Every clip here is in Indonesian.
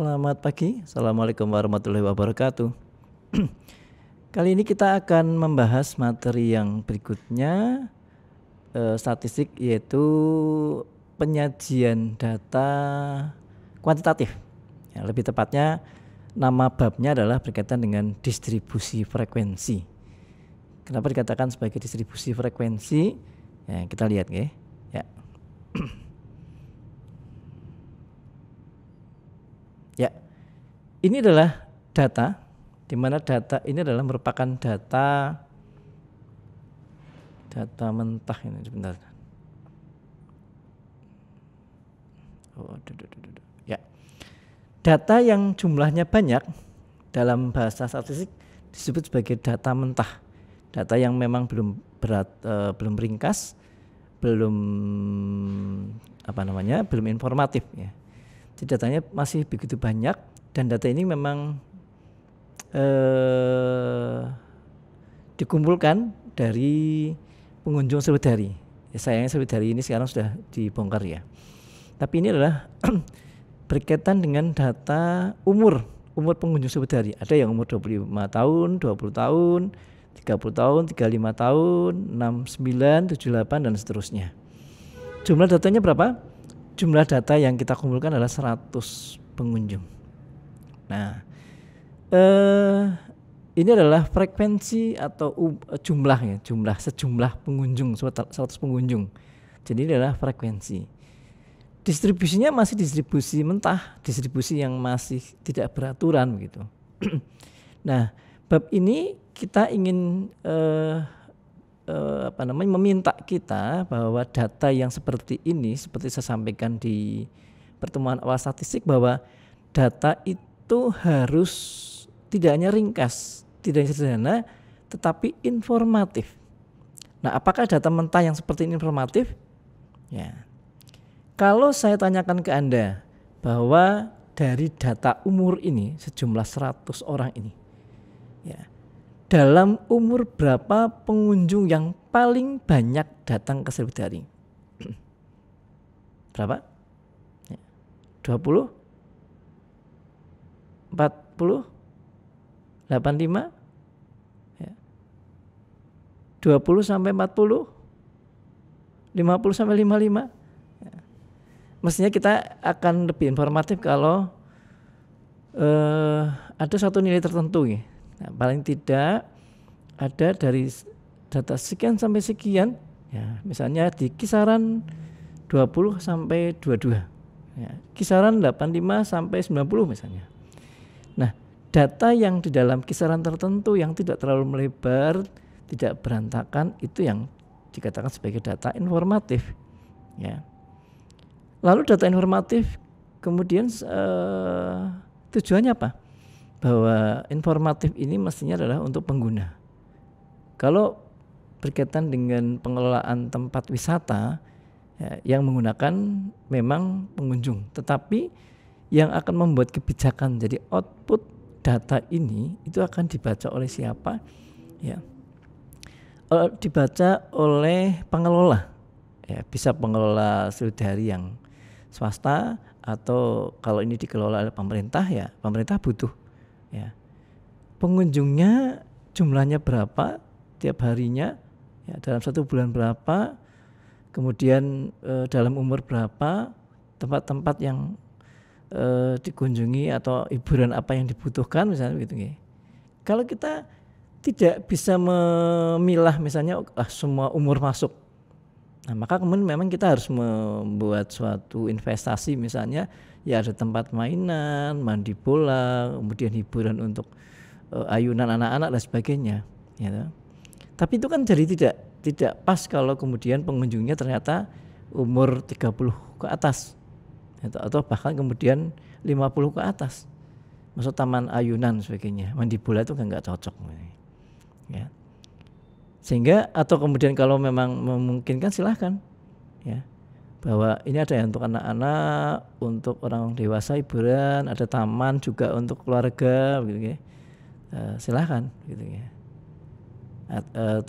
Selamat pagi, Assalamualaikum warahmatullahi wabarakatuh. Kali ini kita akan membahas materi yang berikutnya, statistik, yaitu penyajian data kuantitatif. Ya, lebih tepatnya nama babnya adalah berkaitan dengan distribusi frekuensi. Kenapa dikatakan sebagai distribusi frekuensi? Ya, kita lihat ya. Ya, ini adalah data, di mana data ini adalah merupakan data mentah ini sebentar. Ya, data yang jumlahnya banyak dalam bahasa statistik disebut sebagai data mentah, data yang memang belum ringkas, belum informatif ya. Jadi datanya masih begitu banyak dan data ini memang dikumpulkan dari pengunjung Sriwedari. Ya, sayangnya Sriwedari ini sekarang sudah dibongkar ya. Tapi ini adalah berkaitan dengan data umur pengunjung Sriwedari. Ada yang umur 25 tahun, 20 tahun, 30 tahun, 35 tahun, 69, 78 dan seterusnya. Jumlah datanya berapa? Jumlah data yang kita kumpulkan adalah 100 pengunjung. Nah, ini adalah frekuensi atau sejumlah pengunjung, 100 pengunjung. Jadi ini adalah frekuensi. Distribusinya masih distribusi mentah, distribusi yang masih tidak beraturan begitu. Nah, bab ini kita ingin meminta kita bahwa data yang seperti ini, seperti saya sampaikan di pertemuan awal statistik, bahwa data itu harus tidak hanya ringkas, tidak hanya sederhana, tetapi informatif. Nah, apakah data mentah yang seperti ini informatif? Ya, kalau saya tanyakan ke Anda bahwa dari data umur ini sejumlah 100 orang ini, ya, dalam umur berapa pengunjung yang paling banyak datang ke Sriwedari? Berapa? 20? 40? 85? 20 sampai 40? 50 sampai 55? Mestinya kita akan lebih informatif kalau ada satu nilai tertentu ya. Nah, paling tidak ada dari data sekian sampai sekian ya, misalnya di kisaran 20 sampai 22 ya, kisaran 85 sampai 90 misalnya. Nah, data yang di dalam kisaran tertentu yang tidak terlalu melebar, tidak berantakan, itu yang dikatakan sebagai data informatif ya. Lalu data informatif kemudian tujuannya apa? Bahwa informatif ini mestinya adalah untuk pengguna. Kalau berkaitan dengan pengelolaan tempat wisata ya, yang menggunakan memang pengunjung, tetapi yang akan membuat kebijakan, jadi output data ini itu akan dibaca oleh siapa? Ya, dibaca oleh pengelola. Ya, bisa pengelola Sriwedari yang swasta, atau kalau ini dikelola oleh pemerintah ya pemerintah butuh ya pengunjungnya jumlahnya berapa tiap harinya ya, dalam satu bulan berapa, kemudian dalam umur berapa, tempat-tempat yang dikunjungi atau hiburan apa yang dibutuhkan misalnya gitu ya. Kalau kita tidak bisa memilah misalnya semua umur masuk, nah maka kemudian memang kita harus membuat suatu investasi, misalnya ya ada tempat mainan, mandi bola, kemudian hiburan untuk ayunan anak-anak dan sebagainya ya. Tapi itu kan jadi tidak pas kalau kemudian pengunjungnya ternyata umur 30 ke atas atau bahkan kemudian 50 ke atas. Masuk taman ayunan sebagainya, mandi bola itu kan enggak cocok ya. Sehingga atau kemudian kalau memang memungkinkan silahkan ya, bahwa ini ada yang untuk anak-anak, untuk orang dewasa hiburan, ada taman juga untuk keluarga gitu ya. Silahkan gitu ya.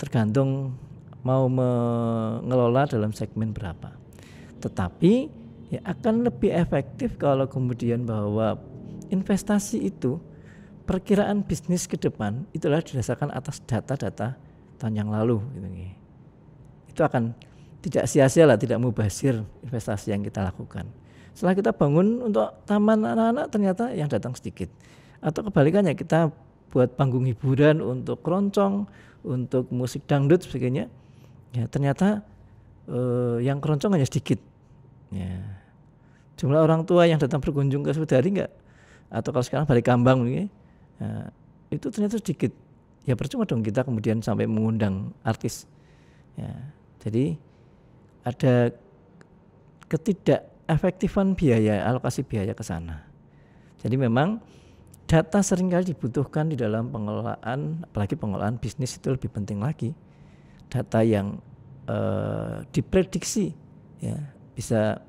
Tergantung mau mengelola dalam segmen berapa. Tetapi ya akan lebih efektif kalau kemudian bahwa investasi itu, perkiraan bisnis ke depan itulah didasarkan atas data-data tahun yang lalu gitu. Itu akan tidak sia-sia lah, tidak mubazir investasi yang kita lakukan. Setelah kita bangun untuk taman anak-anak ternyata yang datang sedikit. Atau kebalikannya, kita buat panggung hiburan untuk keroncong, untuk musik dangdut sebagainya, ya ternyata yang keroncong hanya sedikit. Ya. Jumlah orang tua yang datang berkunjung ke Sudari enggak, atau kalau sekarang balik kambang nih, ya, itu ternyata sedikit. Ya percuma dong kita kemudian sampai mengundang artis. Ya, jadi ada ketidakefektifan biaya, alokasi biaya ke sana. Jadi memang data seringkali dibutuhkan di dalam pengelolaan, apalagi pengelolaan bisnis itu lebih penting lagi. Data yang diprediksi, ya bisa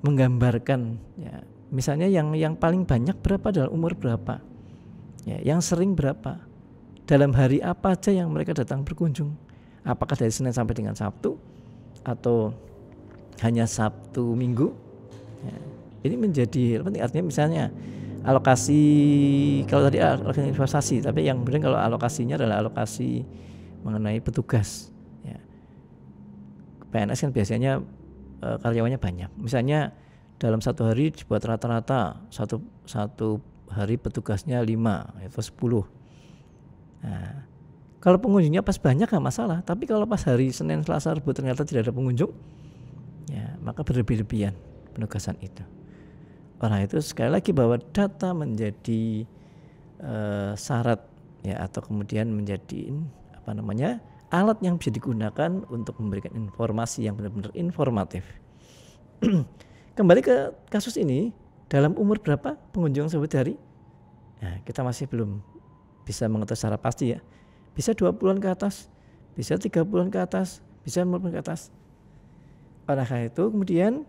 menggambarkan, ya misalnya yang paling banyak berapa dalam umur berapa, ya yang sering berapa, dalam hari apa aja yang mereka datang berkunjung, apakah dari Senin sampai dengan Sabtu atau hanya Sabtu Minggu, ya, ini menjadi penting. Artinya misalnya alokasi, kalau tadi alokasi investasi, tapi yang benar kalau alokasinya adalah alokasi mengenai petugas, ya. PNS kan biasanya karyawannya banyak, misalnya dalam satu hari dibuat rata-rata satu hari petugasnya 5 atau 10. Nah, kalau pengunjungnya pas banyak nggak masalah, tapi kalau pas hari Senin, Selasa, Rabu ternyata tidak ada pengunjung, ya maka berlebih-lebihan penugasan itu. Karena itu sekali lagi bahwa data menjadi syarat, ya, atau kemudian menjadi alat yang bisa digunakan untuk memberikan informasi yang benar-benar informatif. Kembali ke kasus ini, dalam umur berapa pengunjung Sudari? Nah, kita masih belum bisa mengetahui secara pasti, ya. Bisa 20-an ke atas, bisa 30-an ke atas, bisa 50-an ke atas. Oleh karena itu kemudian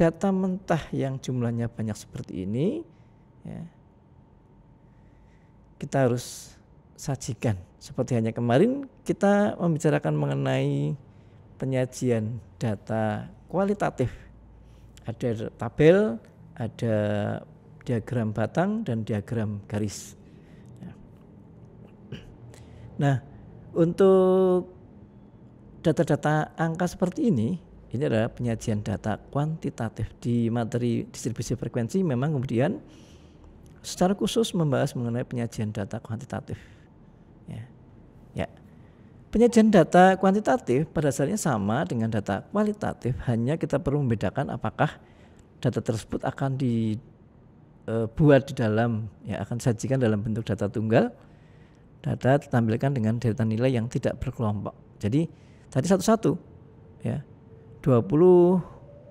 data mentah yang jumlahnya banyak seperti ini, ya, kita harus sajikan. Seperti hanya kemarin kita membicarakan mengenai penyajian data kualitatif. Ada tabel, ada diagram batang dan diagram garis. Nah, untuk data-data angka seperti ini adalah penyajian data kuantitatif. Di materi distribusi frekuensi memang kemudian secara khusus membahas mengenai penyajian data kuantitatif. Ya. Penyajian data kuantitatif pada dasarnya sama dengan data kualitatif, hanya kita perlu membedakan apakah data tersebut akan dibuat di dalam, ya akan disajikan dalam bentuk data tunggal, data ditampilkan dengan data nilai yang tidak berkelompok. Jadi tadi satu-satu, ya 20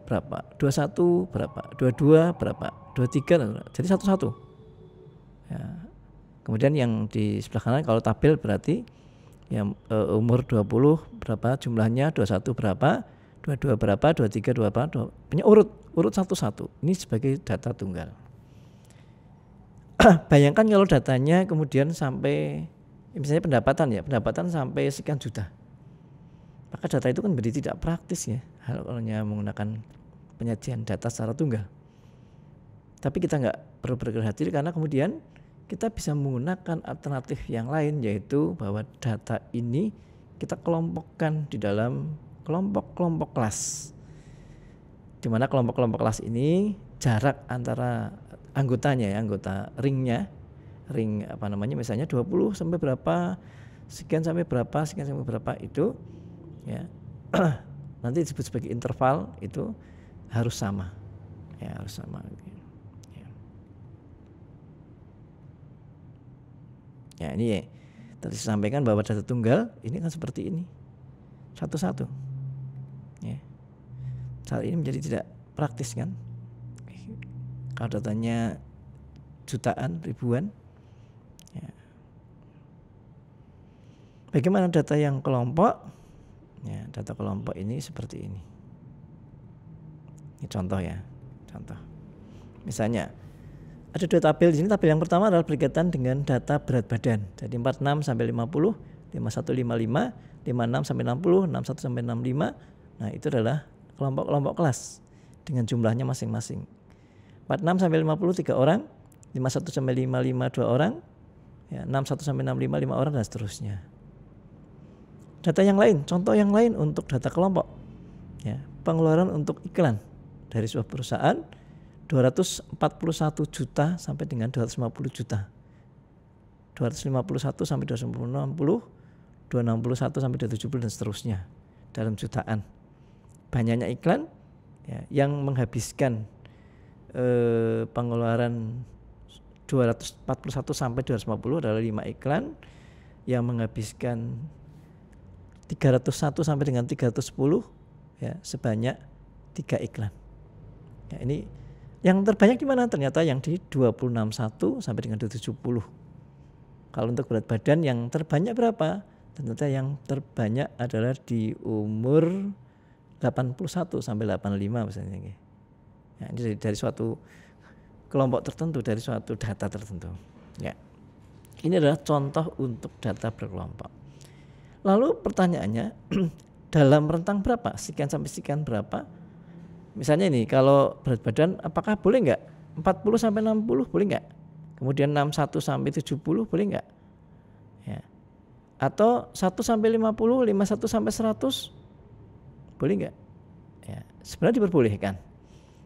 berapa, 21 berapa, 22 berapa, 23, jadi satu-satu. Ya. Kemudian yang di sebelah kanan kalau tabel berarti yang umur 20 berapa jumlahnya, 21 berapa, 22 berapa, 23 berapa, punya urut satu-satu. Ini sebagai data tunggal. Bayangkan kalau datanya kemudian sampai misalnya pendapatan sampai sekian juta. Maka data itu kan berarti tidak praktis, ya, kalau menggunakan penyajian data secara tunggal. Tapi kita nggak perlu berhati-hati karena kemudian kita bisa menggunakan alternatif yang lain, yaitu bahwa data ini kita kelompokkan di dalam kelompok-kelompok kelas. Di mana kelompok-kelompok kelas ini jarak antara anggotanya, ya, anggota ring misalnya 20 sampai berapa, sekian sampai berapa, sekian sampai berapa itu, ya nanti disebut sebagai interval, itu harus sama, ya harus sama. Ya ini ya, tadi saya sampaikan bahwa data tunggal ini kan seperti ini, satu-satu. Ya. Saat ini menjadi tidak praktis kan. Kalau datanya jutaan, ribuan. Ya. Bagaimana data yang kelompok? Ya, data kelompok ini seperti ini. Ini contoh, ya, contoh. Misalnya ada dua tabel di sini. Tabel yang pertama adalah berkaitan dengan data berat badan. Jadi 46 sampai 50, 51 55, 56 sampai 60, 61 sampai 65. Nah, itu adalah kelompok-kelompok kelas dengan jumlahnya masing-masing. 46 sampai 50 3 orang, 51 sampai 55 2 orang, ya, 61 sampai 65 5 orang dan seterusnya. Data yang lain, contoh yang lain untuk data kelompok. Ya, pengeluaran untuk iklan dari sebuah perusahaan 241 juta sampai dengan 250 juta. 251 sampai 260, 261 sampai 270 dan seterusnya dalam jutaan. Banyaknya iklan ya, yang menghabiskan pengeluaran 241 sampai 250 adalah 5 iklan yang menghabiskan 301 sampai dengan 310 ya, sebanyak 3 iklan. Ya, ini yang terbanyak di mana? Ternyata yang di 261 sampai dengan 270. Kalau untuk berat badan yang terbanyak berapa? Ternyata yang terbanyak adalah di umur 81 sampai 85 misalnya. Ya, ini dari suatu kelompok tertentu, dari suatu data tertentu. Ya. Ini adalah contoh untuk data berkelompok. Lalu pertanyaannya, dalam rentang berapa? Sekian sampai sekian berapa? Misalnya ini, kalau berat badan apakah boleh enggak? 40 sampai 60 boleh enggak? Kemudian 61 sampai 70 boleh enggak? Ya. Atau 1 sampai 50, 51 sampai 100 boleh enggak? Ya, sebenarnya diperbolehkan.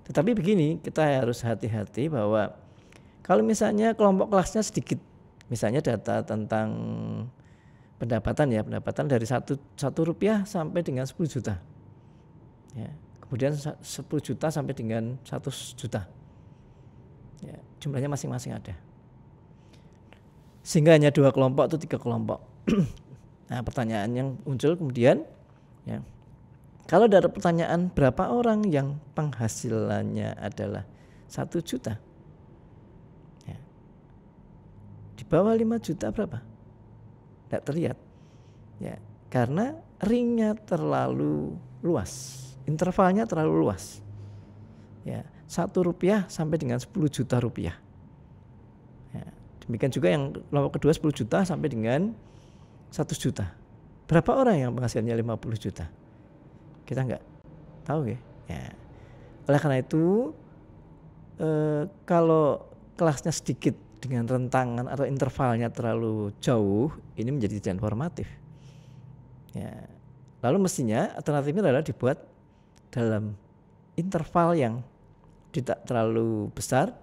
Tetapi begini, kita harus hati-hati bahwa kalau misalnya kelompok kelasnya sedikit, misalnya data tentang pendapatan ya, pendapatan dari 1 rupiah sampai dengan 10 juta. Ya, kemudian 10 juta sampai dengan 100 juta. Ya, jumlahnya masing-masing ada. Sehingga hanya 2 kelompok atau 3 kelompok. Nah, pertanyaan yang muncul kemudian ya, kalau ada pertanyaan berapa orang yang penghasilannya adalah 1 juta, ya, di bawah 5 juta berapa? Tidak terlihat, ya, karena ringnya terlalu luas, intervalnya terlalu luas, ya, 1 rupiah sampai dengan 10 juta rupiah. Ya, demikian juga yang kelompok kedua 10 juta sampai dengan 100 juta. Berapa orang yang penghasilannya 50 juta? Kita nggak tahu ya. Oleh karena itu kalau kelasnya sedikit dengan rentangan atau intervalnya terlalu jauh, ini menjadi tidak informatif. Ya. Lalu mestinya alternatifnya adalah dibuat dalam interval yang tidak terlalu besar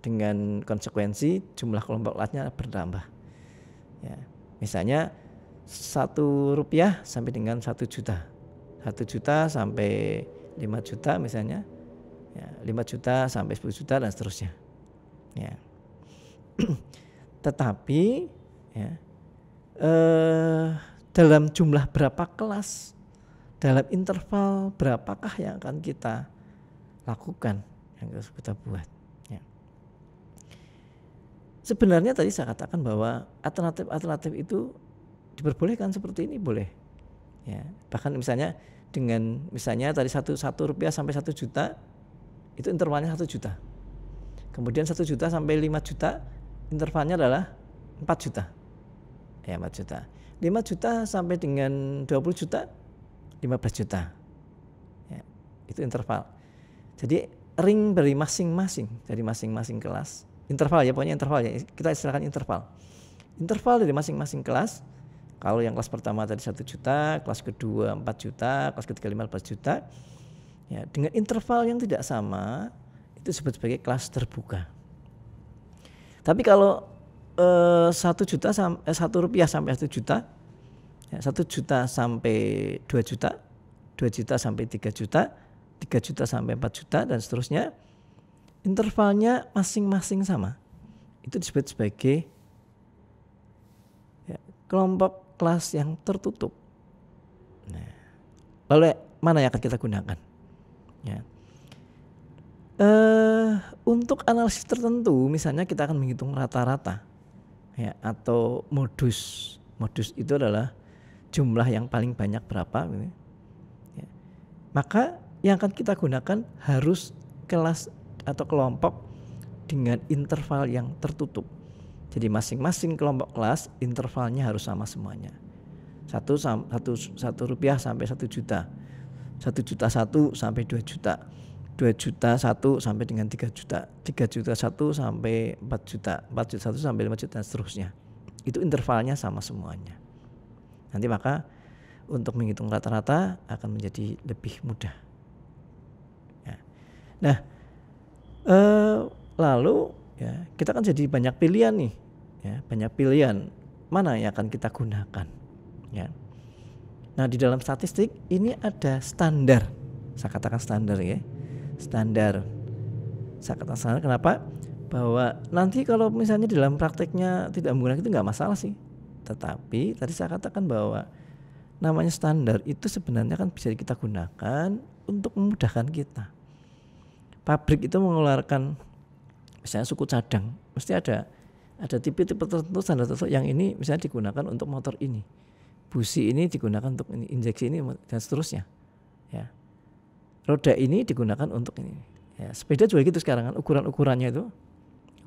dengan konsekuensi jumlah kelompok kelasnya bertambah. Ya. Misalnya 1 rupiah sampai dengan 1 juta, 1 juta sampai 5 juta misalnya, ya, 5 juta sampai 10 juta dan seterusnya. Ya. Tetapi ya, dalam jumlah berapa kelas, dalam interval berapakah yang akan kita lakukan, yang harus kita buat. Ya. Sebenarnya tadi saya katakan bahwa alternatif itu diperbolehkan seperti ini boleh, ya, bahkan misalnya dengan misalnya tadi 1 rupiah sampai 1 juta itu intervalnya 1 juta, kemudian 1 juta sampai 5 juta intervalnya adalah 4 juta, ya 4 juta, 5 juta sampai dengan 20 juta 15 juta, ya, itu interval. Jadi ring dari masing-masing kelas, interval ya, pokoknya interval ya, kita istilahkan interval dari masing-masing kelas. Kalau yang kelas pertama tadi 1 juta, kelas kedua 4 juta, kelas ketiga 15 juta, ya, dengan interval yang tidak sama itu disebut sebagai kelas terbuka. Tapi kalau 1 rupiah sampai 1 juta, ya, 1 juta sampai 2 juta, 2 juta sampai 3 juta, 3 juta sampai 4 juta dan seterusnya, intervalnya masing-masing sama, itu disebut sebagai ya, kelompok kelas yang tertutup. Nah, lalu mana yang akan kita gunakan? Ya. Untuk analisis tertentu, misalnya kita akan menghitung rata-rata, ya, atau modus. Modus itu adalah jumlah yang paling banyak berapa. Gitu. Ya. Maka yang akan kita gunakan harus kelas atau kelompok dengan interval yang tertutup. Jadi masing-masing kelompok kelas intervalnya harus sama semuanya. 1 rupiah sampai 1 juta, 1 juta 1 sampai 2 juta, 2 juta 1 sampai dengan 3 juta, 3 juta 1 sampai 4 juta, 4 juta 1 sampai 5 juta dan seterusnya. Itu intervalnya sama semuanya. Nanti maka untuk menghitung rata-rata akan menjadi lebih mudah. Ya. Nah, lalu ya kita kan jadi banyak pilihan nih, ya, banyak pilihan mana yang akan kita gunakan. Ya. Nah di dalam statistik ini ada standar, saya katakan standar ya, standar. Saya katakan standar kenapa? Bahwa nanti kalau misalnya di dalam prakteknya tidak menggunakan itu nggak masalah sih. Tetapi tadi saya katakan bahwa namanya standar itu sebenarnya kan bisa kita gunakan untuk memudahkan kita. Pabrik itu mengeluarkan misalnya suku cadang, mesti ada tipe-tipe tertentu, standar tertentu yang ini misalnya digunakan untuk motor ini, busi ini digunakan untuk ini, injeksi ini dan seterusnya. Ya, roda ini digunakan untuk ini. Ya, sepeda juga gitu sekarang kan, ukurannya itu,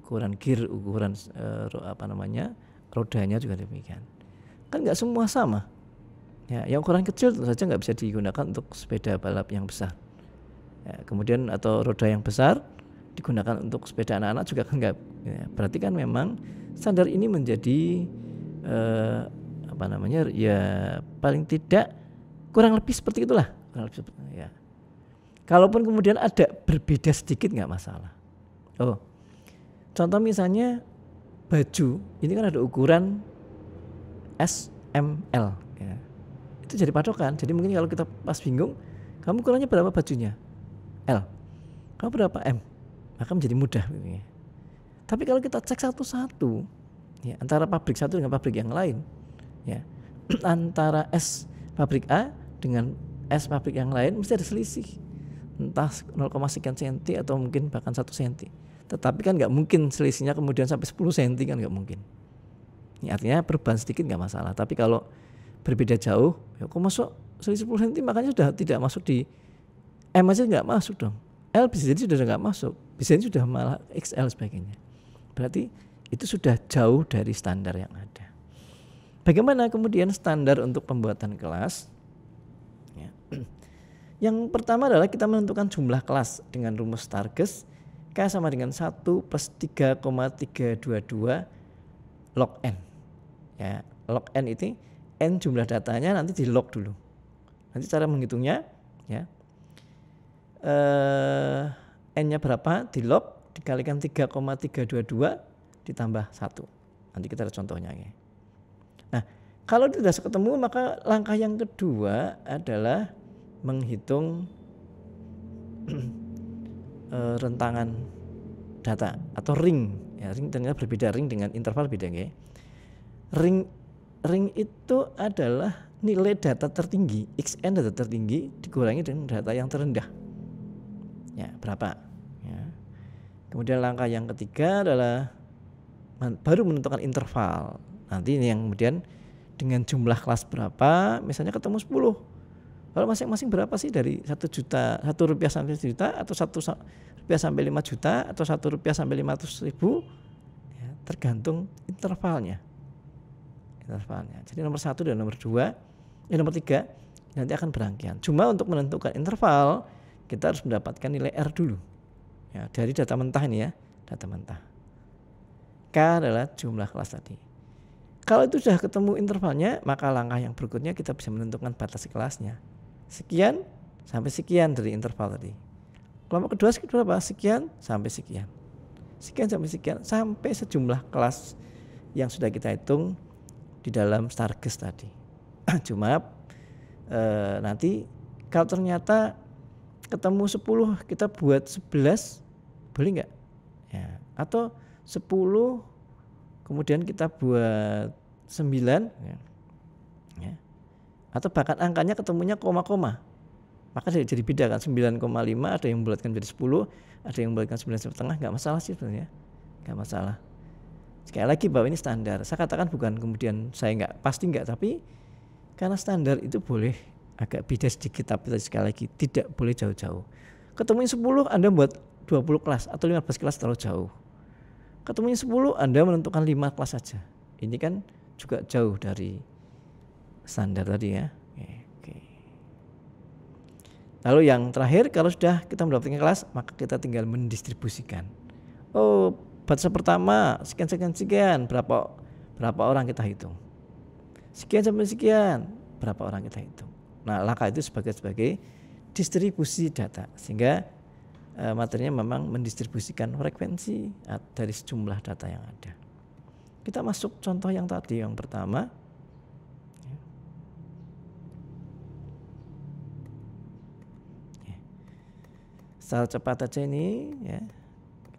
ukuran gear, ukuran rodanya juga demikian. Kan nggak semua sama. Ya, yang ukuran kecil tentu saja nggak bisa digunakan untuk sepeda balap yang besar. Ya, kemudian atau roda yang besar digunakan untuk sepeda anak-anak juga kan nggak. Ya, berarti kan memang standar ini menjadi ya paling tidak kurang lebih seperti itulah. Ya. Kalaupun kemudian ada berbeda sedikit nggak masalah. Oh, contoh misalnya baju ini kan ada ukuran S, M, L. Ya. Itu jadi patokan. Jadi mungkin kalau kita pas bingung, kamu ukurannya berapa bajunya? L. Kamu berapa M? Maka menjadi mudah. Ya. Tapi kalau kita cek satu-satu, ya, antara pabrik satu dengan pabrik yang lain, ya, antara S pabrik A dengan S pabrik yang lain mesti ada selisih, entah 0, sekian senti atau mungkin bahkan 1 senti. Tetapi kan nggak mungkin selisihnya kemudian sampai 10 senti kan nggak mungkin. Ini artinya perubahan sedikit nggak masalah. Tapi kalau berbeda jauh, ya kok masuk selisih 10 senti makanya sudah tidak masuk di M aja nggak masuk dong. L bisa jadi sudah nggak masuk, bisa jadi sudah malah XL sebagainya. Berarti itu sudah jauh dari standar yang ada. Bagaimana kemudian standar untuk pembuatan kelas? Ya. Yang pertama adalah kita menentukan jumlah kelas dengan rumus Stargess K sama dengan 1 plus 3,322 log N. Ya, log N itu N jumlah datanya nanti di log dulu. Nanti cara menghitungnya ya. N-nya berapa di log dikalikan 3,322 ditambah 1. Nanti kita ada contohnya ya. Nah, kalau sudah ketemu maka langkah yang kedua adalah menghitung rentangan data atau ring. Ya, ring ternyata berbeda, ring dengan interval beda ya. Ring itu adalah nilai data tertinggi, XN data tertinggi dikurangi dengan data yang terendah. Ya, berapa? Ya. Kemudian langkah yang ketiga adalah baru menentukan interval. Nanti ini yang kemudian dengan jumlah kelas berapa, misalnya ketemu 10. Kalau masing-masing berapa sih dari 1 juta, 1 rupiah sampai 1 juta atau 1 rupiah sampai 5 juta atau 1 rupiah sampai 500.000, ya, tergantung intervalnya. Jadi nomor 1 dan nomor 2, nomor 3 nanti akan berangkian. Cuma untuk menentukan interval kita harus mendapatkan nilai R dulu. Ya, dari data mentah ini ya, data mentah. K adalah jumlah kelas tadi. Kalau itu sudah ketemu intervalnya, maka langkah yang berikutnya kita bisa menentukan batas kelasnya. Sekian sampai sekian dari interval tadi. Kelompok kedua berapa? Sekian sampai sekian. Sekian sampai sekian sampai sejumlah kelas yang sudah kita hitung di dalam Stargess tadi. Cuma nanti kalau ternyata ketemu 10 kita buat 11 boleh nggak? Ya, atau 10 kemudian kita buat 9 ya. Atau bahkan angkanya ketemunya koma-koma. Maka jadi beda kan, 9,5 ada yang membulatkan jadi 10, ada yang membulatkan 9,5, enggak masalah sih sebenarnya. Enggak masalah. Sekali lagi bahwa ini standar. Saya katakan bukan kemudian saya enggak pasti enggak, tapi karena standar itu boleh agak beda sedikit, tapi sekali lagi tidak boleh jauh-jauh. Ketemunya 10 Anda buat 20 kelas atau 15 kelas terlalu jauh. Ketemunya 10 Anda menentukan 5 kelas saja. Ini kan juga jauh dari standar tadi ya. Oke. Lalu yang terakhir, kalau sudah kita mendapatkan kelas, maka kita tinggal mendistribusikan. Oh, batasan pertama sekian, berapa orang kita hitung. Sekian sampai sekian, berapa orang kita hitung. Nah, langkah itu sebagai distribusi data, sehingga materinya memang mendistribusikan frekuensi dari sejumlah data yang ada. Kita masuk contoh yang tadi, yang pertama. Secara cepat aja ini ya,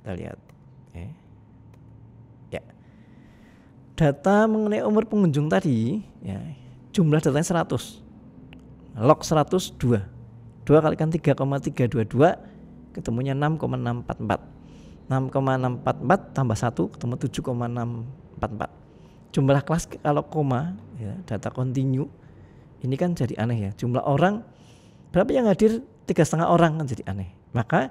kita lihat ya. Data mengenai umur pengunjung tadi ya, jumlah datanya 100, log 100 2 kalikan 3,322 ketemunya 6,644. 6,644 tambah 1 ketemu 7,644. Jumlah kelas kalau koma ya, data kontinu ini kan jadi aneh ya. Jumlah orang berapa yang hadir, 3,5 orang kan jadi aneh. Maka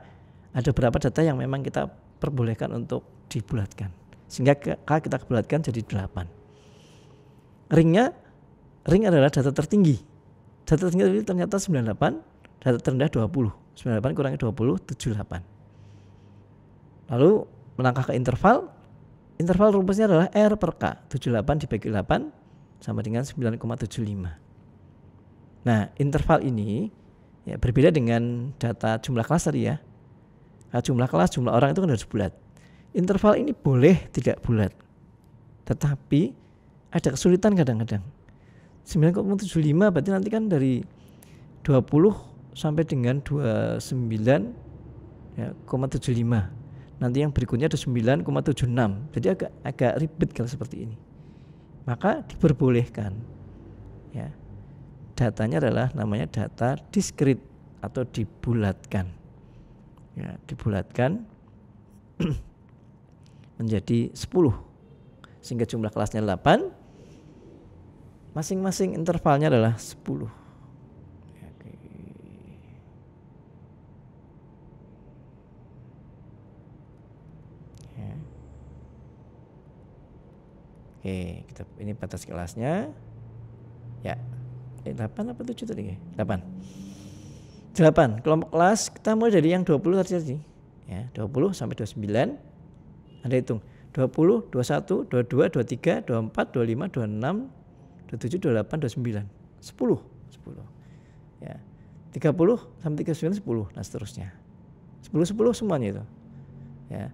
ada beberapa data yang memang kita perbolehkan untuk dibulatkan, sehingga kalau kita bulatkan jadi 8. Ring adalah data tertinggi. Data tertinggi ternyata 98, data terendah 20. 98 kurangi 20, 78. Lalu melangkah ke interval rumusnya adalah R per K. 78 dibagi 8 sama dengan 9,75. Nah, interval ini ya, berbeda dengan data jumlah kelas tadi ya. Nah, jumlah kelas, jumlah orang itu kan harus bulat. Interval ini boleh tidak bulat, tetapi ada kesulitan kadang-kadang. 9,75 berarti nanti kan dari 20 sampai dengan 29,75. Nanti yang berikutnya ada 9,76. Jadi agak ribet kalau seperti ini. Maka diperbolehkan ya. Datanya adalah namanya data diskrit atau dibulatkan. Ya, dibulatkan menjadi 10. Sehingga jumlah kelasnya 8. Masing-masing intervalnya adalah 10. Oke, ini batas kelasnya. Ya. 8 apa 7 tadi? 8. Kelompok kelas kita mulai dari yang 20 tadi. Ya, 20 sampai 29. Anda hitung. 20, 21, 22, 23, 24, 25, 26, 27, 28, 29. 10. Ya. 30 sampai 39 10, dan seterusnya. 10 semuanya itu. Ya.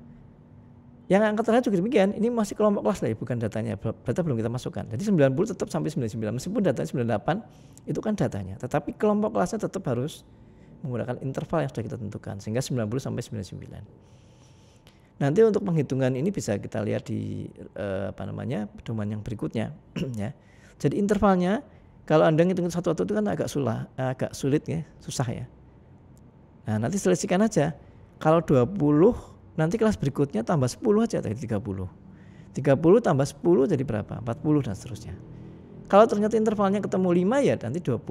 Yang angka terakhir juga demikian, ini masih kelompok kelas lah, bukan datanya, data belum kita masukkan. Jadi 90 tetap sampai 99, meskipun datanya 98 itu kan datanya, tetapi kelompok kelasnya tetap harus menggunakan interval yang sudah kita tentukan, sehingga 90 sampai 99. Nanti untuk penghitungan ini bisa kita lihat di pedoman yang berikutnya ya. Jadi intervalnya kalau Anda ngitung satu-satu itu kan agak sulit ya, susah ya. Nah, nanti selisihkan aja. Kalau 20 nanti kelas berikutnya tambah 10 aja tadi 30. 30 tambah 10 jadi berapa? 40 dan seterusnya. Kalau ternyata intervalnya ketemu 5 ya nanti 20,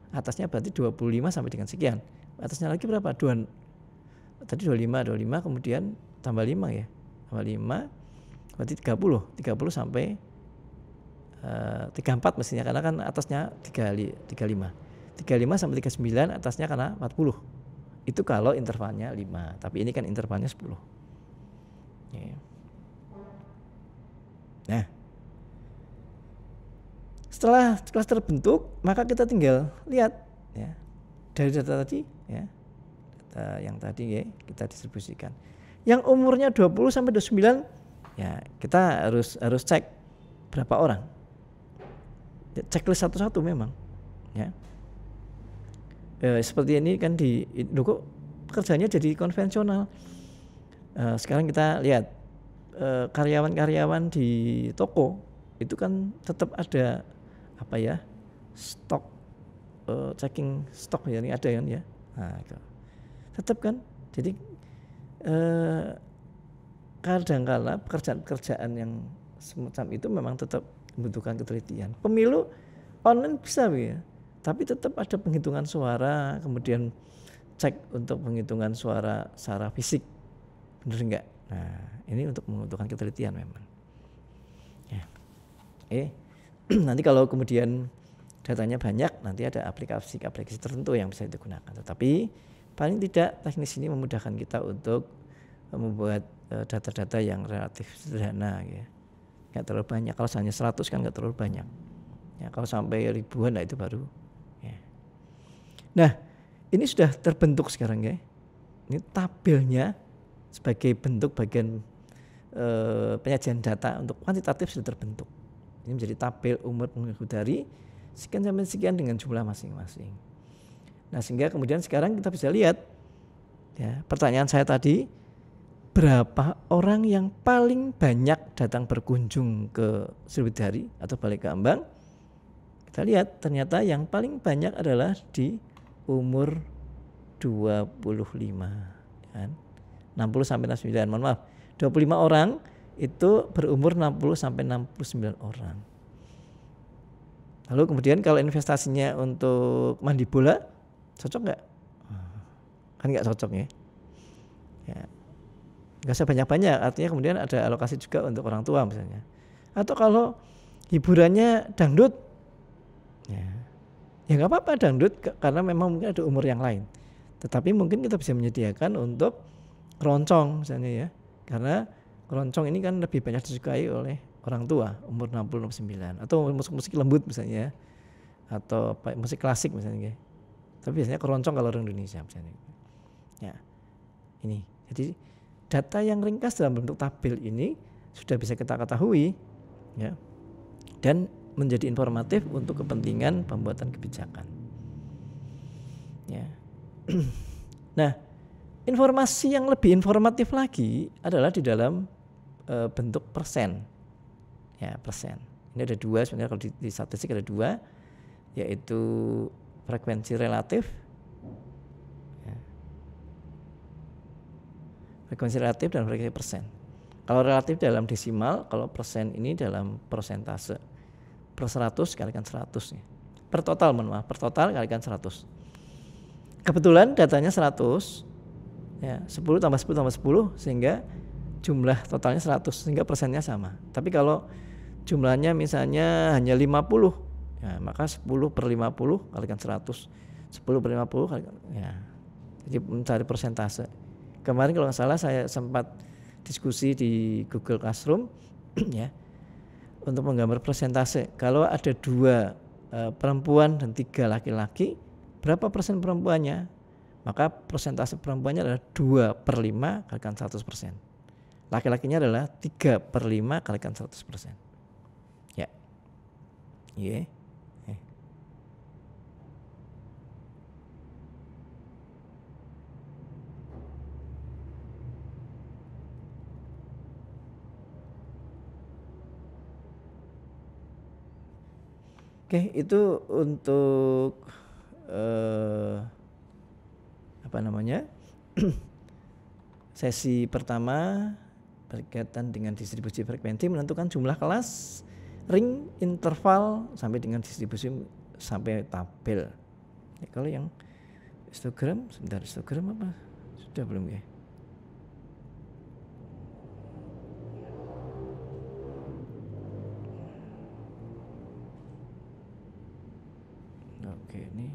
atasnya berarti 25 sampai dengan sekian. Atasnya lagi berapa? Tadi 25 kemudian tambah 5 ya. Tambah 5 berarti 30 sampai 34 mestinya, karena kan atasnya 35 sampai 39, atasnya karena 40. Itu kalau intervalnya 5, tapi ini kan intervalnya 10. Nah, setelah kelas terbentuk, maka kita tinggal lihat ya, dari data tadi ya, data yang tadi ya, kita distribusikan. Yang umurnya 20 sampai 29 ya, kita harus cek berapa orang. Checklist satu-satu memang ya. Seperti ini kan kok pekerjaannya jadi konvensional. Sekarang kita lihat karyawan-karyawan di toko itu kan tetap ada stok, checking stok ya, ini ada kan ya. Nah, itu. Tetap kan. Jadi kadang-kala pekerjaan-pekerjaan yang semacam itu memang tetap membutuhkan ketelitian. Pemilu online bisa ya. Tapi tetap ada penghitungan suara, kemudian cek untuk penghitungan suara secara fisik, benar enggak? Nah, ini untuk membutuhkan ketelitian memang. Ya. Nanti kalau kemudian datanya banyak, nanti ada aplikasi tertentu yang bisa digunakan. Tetapi paling tidak teknis ini memudahkan kita untuk membuat data-data yang relatif sederhana, ya. Nggak terlalu banyak. Kalau hanya 100 kan nggak terlalu banyak. Ya, kalau sampai ribuan, nah itu baru. Ya. Nah, ini sudah terbentuk sekarang, ya. Ini tabelnya sebagai bentuk bagian penyajian data untuk kuantitatif sudah terbentuk. Ini menjadi tabel umur pengikutari sekian sampai sekian dengan jumlah masing-masing. Nah, sehingga kemudian sekarang kita bisa lihat, ya, pertanyaan saya tadi, berapa orang yang paling banyak datang berkunjung ke Sriwidari atau Balai Kambang? Kita lihat ternyata yang paling banyak adalah di umur 25, kan? 60 sampai 69, mohon maaf. 25 orang itu berumur 60 sampai 69 orang. Lalu kemudian kalau investasinya untuk mandi bola, cocok nggak? Kan nggak cocok, ya. Ya. Nggak usah banyak-banyak, artinya kemudian ada alokasi juga untuk orang tua misalnya. Atau kalau hiburannya dangdut, ya nggak apa-apa dangdut, karena memang mungkin ada umur yang lain. Tetapi mungkin kita bisa menyediakan untuk keroncong misalnya, ya. Karena keroncong ini kan lebih banyak disukai oleh orang tua umur 60-69, atau musik lembut misalnya, atau musik klasik misalnya. Tapi biasanya keroncong kalau orang Indonesia misalnya. Ya. Ini. Jadi data yang ringkas dalam bentuk tabel ini sudah bisa kita ketahui, ya. Dan menjadi informatif untuk kepentingan pembuatan kebijakan. Ya. Nah, informasi yang lebih informatif lagi adalah di dalam bentuk persen. Ya, persen. Ini ada dua sebenarnya, kalau di statistik ada dua, yaitu frekuensi relatif. Ya. Frekuensi relatif dan frekuensi persen. Kalau relatif dalam desimal, kalau persen ini dalam persentase. Per 100 kalikan 100, ya. Per total, mohon maaf, per total kalikan 100. Kebetulan datanya 100, ya, 10 tambah 10 tambah 10 sehingga jumlah totalnya 100, sehingga persennya sama. Tapi kalau jumlahnya misalnya hanya 50, ya, maka 10 per 50 kalikan 100, 10 per 50 kalikan, ya. Jadi mencari persentase. Kemarin kalau nggak salah saya sempat diskusi di Google Classroom, ya, untuk menggambar persentase. Kalau ada 2 perempuan dan 3 laki-laki, berapa persen perempuannya? Maka persentase perempuannya adalah 2 per 5 kalikan 100%. Laki-lakinya adalah 3 per 5 kalikan 100%. Ya. Iya. Oke, itu untuk sesi pertama berkaitan dengan distribusi frekuensi, menentukan jumlah kelas, ring, interval, sampai dengan distribusi sampai tabel. Ya, kalau yang histogram, sebentar, histogram apa? Sudah belum, ya? Oke, ini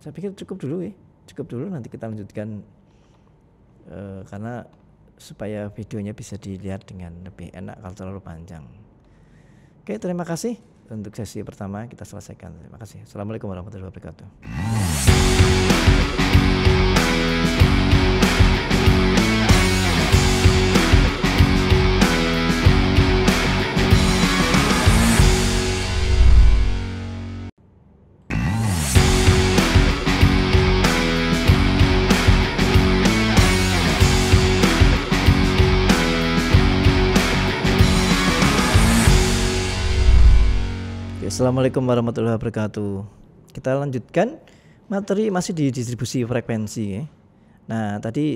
saya pikir cukup dulu, ya. Cukup dulu, nanti kita lanjutkan karena supaya videonya bisa dilihat dengan lebih enak kalau terlalu panjang. Oke, terima kasih. Untuk sesi pertama kita selesaikan. Terima kasih. Assalamualaikum warahmatullahi wabarakatuh. Assalamualaikum warahmatullahi wabarakatuh. Kita lanjutkan materi masih di distribusi frekuensi, ya. Nah, tadi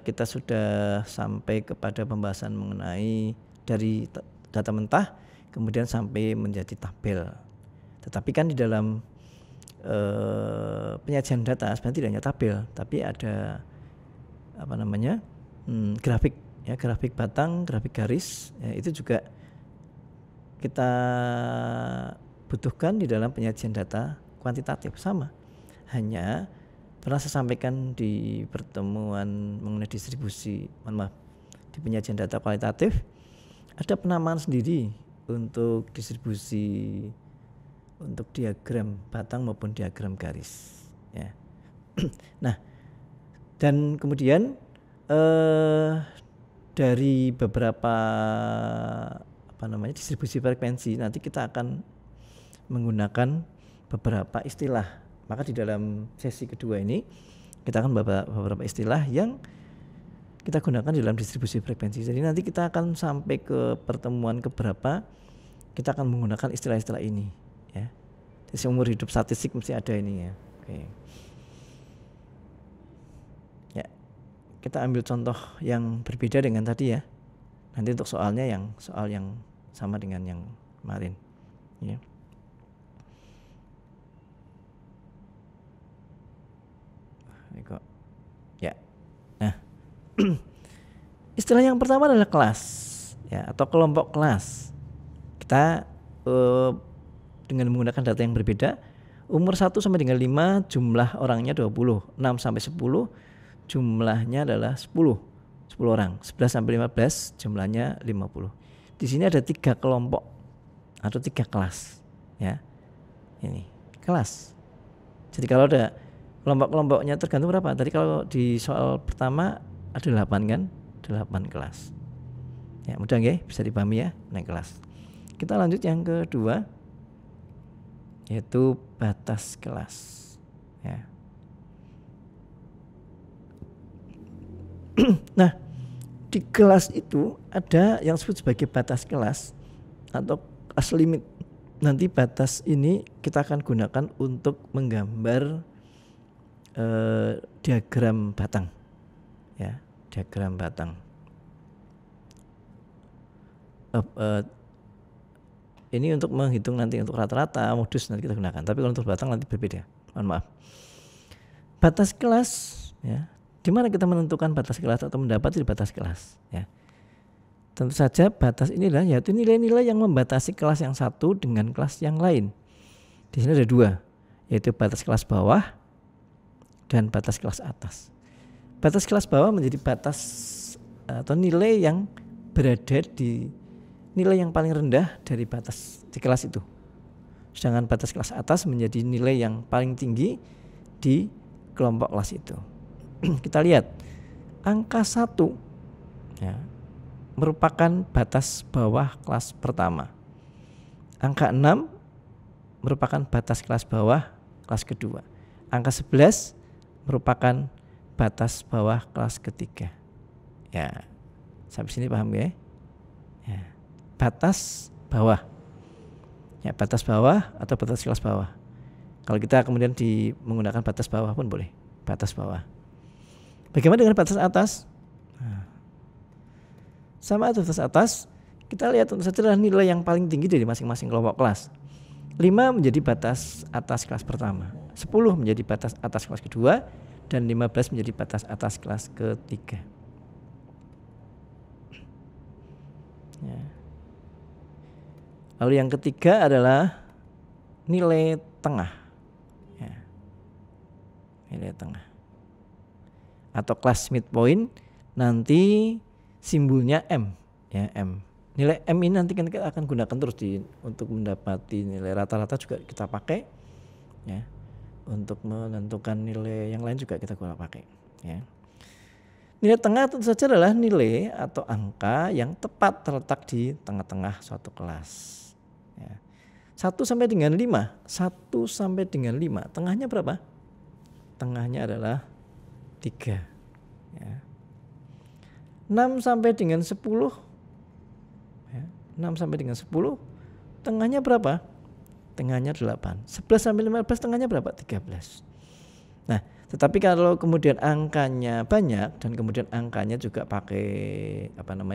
kita sudah sampai kepada pembahasan mengenai dari data mentah kemudian sampai menjadi tabel. Tetapi kan di dalam penyajian data sebenarnya tidak hanya tabel, tapi ada grafik, ya, grafik batang, grafik garis, ya, itu juga kita butuhkan di dalam penyajian data kuantitatif. Sama, hanya pernah saya sampaikan di pertemuan mengenai distribusi, di penyajian data kualitatif ada penamaan sendiri untuk distribusi untuk diagram batang maupun diagram garis, ya. Nah, dan kemudian dari beberapa distribusi frekuensi nanti kita akan menggunakan beberapa istilah. Maka di dalam sesi kedua ini kita akan beberapa istilah yang kita gunakan di dalam distribusi frekuensi. Jadi nanti kita akan sampai ke pertemuan keberapa kita akan menggunakan istilah-istilah ini, ya. Jadi seumur hidup statistik mesti ada ini, ya. Oke. Ya. Kita ambil contoh yang berbeda dengan tadi, ya. Nanti untuk soalnya soal yang sama dengan yang kemarin, ya. Ini kok. Ya. Nah, istilah yang pertama adalah kelas, ya, atau kelompok kelas. Kita dengan menggunakan data yang berbeda, umur 1 sampai dengan 5 jumlah orangnya 20, 6 sampai 10 jumlahnya adalah 10 orang, 11 sampai 15 jumlahnya 50. Di sini ada 3 kelompok atau 3 kelas, ya. Ini kelas. Jadi kalau ada kelompok-kelompoknya tergantung berapa. Tadi kalau di soal pertama ada 8 kan? 8 kelas. Ya, mudah nggih, bisa dipahami, ya, naik kelas. Kita lanjut yang kedua, yaitu batas kelas, ya. Nah, di kelas itu ada yang disebut sebagai batas kelas atau kelas limit. Nanti batas ini kita akan gunakan untuk menggambar diagram batang, ya, diagram batang. Ini untuk menghitung nanti untuk rata-rata modus nanti kita gunakan. Tapi kalau untuk batang nanti berbeda. Mohon maaf. Batas kelas, ya. Di mana kita menentukan batas kelas atau mendapati batas kelas, ya. Tentu saja batas inilah yaitu nilai-nilai yang membatasi kelas yang satu dengan kelas yang lain. Di sini ada 2, yaitu batas kelas bawah dan batas kelas atas. Batas kelas bawah menjadi batas atau nilai yang berada di nilai yang paling rendah dari batas di kelas itu. Sedangkan batas kelas atas menjadi nilai yang paling tinggi di kelompok kelas itu. Kita lihat angka 1, ya, merupakan batas bawah kelas pertama. Angka 6 merupakan batas kelas bawah kelas kedua. Angka 11 merupakan batas bawah kelas ketiga. Ya, sampai sini paham, ya? Ya. Batas bawah, ya, batas bawah atau batas kelas bawah. Kalau kita kemudian menggunakan batas bawah pun boleh, batas bawah. Bagaimana dengan batas atas? Nah, sama batas atas, kita lihat tentu saja adalah nilai yang paling tinggi dari masing-masing kelompok kelas. 5 menjadi batas atas kelas pertama, 10 menjadi batas atas kelas kedua, dan 15 menjadi batas atas kelas ketiga. Ya. Lalu yang ketiga adalah nilai tengah, ya, nilai tengah atau kelas midpoint. Nanti simbolnya M, ya, M. Nilai M ini nanti kan kita akan gunakan terus untuk mendapati nilai rata-rata juga kita pakai, ya. Untuk menentukan nilai yang lain juga kita guna pakai, ya. Nilai tengah tentu saja adalah nilai atau angka yang tepat terletak di tengah-tengah suatu kelas, ya. 1 sampai dengan 5, 1 sampai dengan 5, tengahnya berapa? Tengahnya adalah 3, ya. 6 sampai dengan 10, ya. 6 sampai dengan 10, tengahnya berapa? Tengahnya 8. 11 sampai 15, tengahnya berapa? 13. Nah, tetapi kalau kemudian angkanya banyak dan kemudian angkanya juga pakai